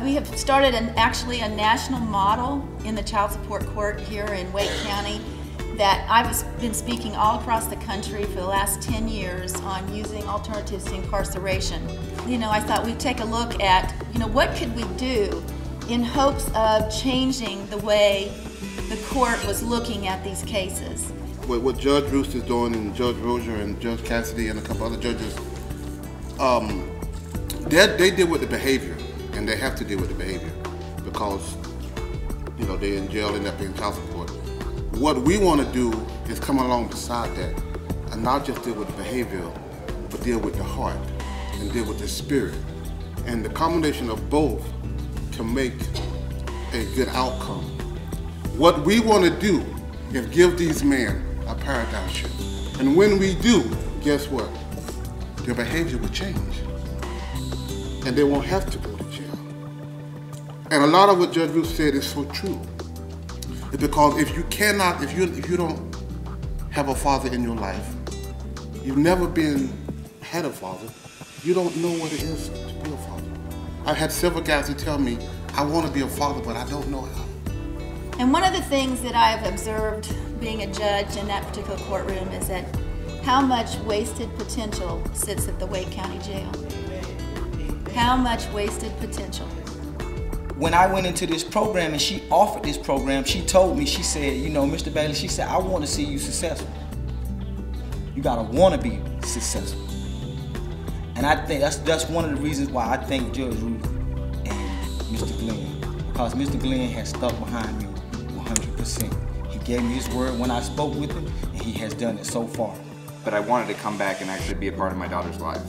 We have started actually a national model in the child support court here in Wake County that I've been speaking all across the country for the last 10 years on using alternatives to incarceration. I thought we'd take a look at, what could we do in hopes of changing the way the court was looking at these cases. What Judge Roost is doing, and Judge Rozier and Judge Cassidy and a couple other judges, they deal with the behavior, and they have to deal with the behavior because they're in jail and they're paying child support. What we want to do is come along beside that and not just deal with the behavior, but deal with the heart and deal with the spirit. And the combination of both can make a good outcome. What we want to do is give these men a paradigm shift. And when we do, guess what? Their behavior will change. And they won't have to go to jail. And a lot of what Judge Ruth said is so true. It's because if you don't have a father in your life, you've never had a father, you don't know what it is to be a father. I've had several guys who tell me, I want to be a father, but I don't know how. And one of the things that I've observed being a judge in that particular courtroom is that how much wasted potential sits at the Wake County Jail. How much wasted potential. When I went into this program and she offered this program, she told me, she said, Mr. Bailey, she said, I want to see you successful. You gotta want to be successful. And I think that's one of the reasons why I thank Judge Ruth and Mr. Glenn, because Mr. Glenn has stuck behind me 100%. He gave me his word when I spoke with him, and he has done it so far. But I wanted to come back and actually be a part of my daughter's life.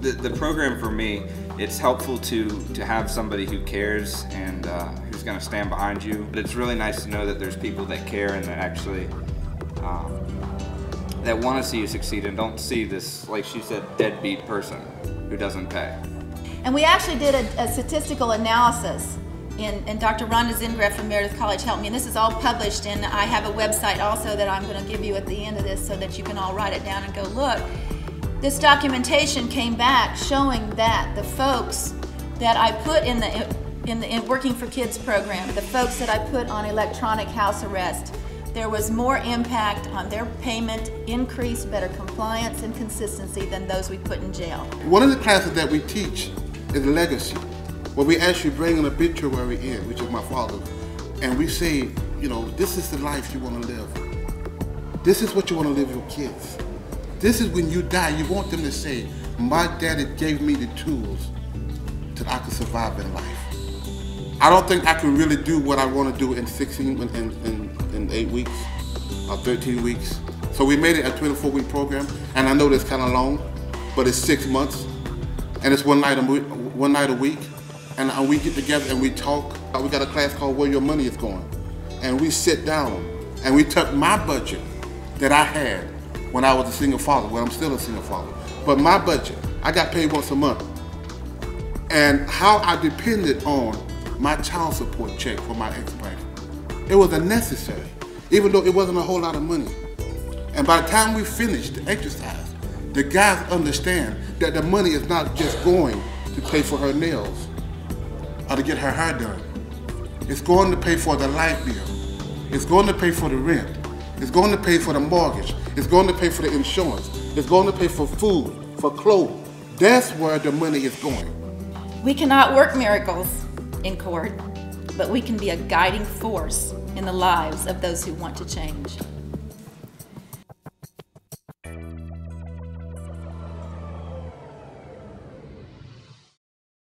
The program for me, it's helpful to have somebody who cares and who's going to stand behind you. But it's really nice to know that there's people that care and that actually that want to see you succeed and don't see this, like she said, deadbeat person who doesn't pay. And we actually did a statistical analysis, and Dr. Rhonda Zingreff from Meredith College helped me, and this is all published, and I have a website also that I'm going to give you at the end of this so that you can all write it down and go look. This documentation came back showing that the folks that I put in the Working for Kids program, the folks that I put on electronic house arrest, there was more impact on their payment, increase, better compliance, and consistency than those we put in jail. One of the classes that we teach is legacy, where we actually bring an obituary in, which is my father, and we say, this is the life you want to live. This is what you want to live with your kids. This is when you die, you want them to say, my daddy gave me the tools that I could survive in life. I don't think I can really do what I want to do in 8 weeks or 13 weeks. So we made it a 24-week program, and I know that's kind of long, but it's 6 months, and it's one night a week, and we get together and we talk. We got a class called Where Your Money Is Going, and we sit down and we took my budget that I had when I was a single father, well, I'm still a single father, but my budget, I got paid once a month, and how I depended on my child support check for my ex-wife. It was unnecessary, even though it wasn't a whole lot of money. And by the time we finished the exercise, the guys understand that the money is not just going to pay for her nails or to get her hair done. It's going to pay for the light bill. It's going to pay for the rent. It's going to pay for the mortgage. It's going to pay for the insurance. It's going to pay for food, for clothes. That's where the money is going. We cannot work miracles in court, but we can be a guiding force in the lives of those who want to change.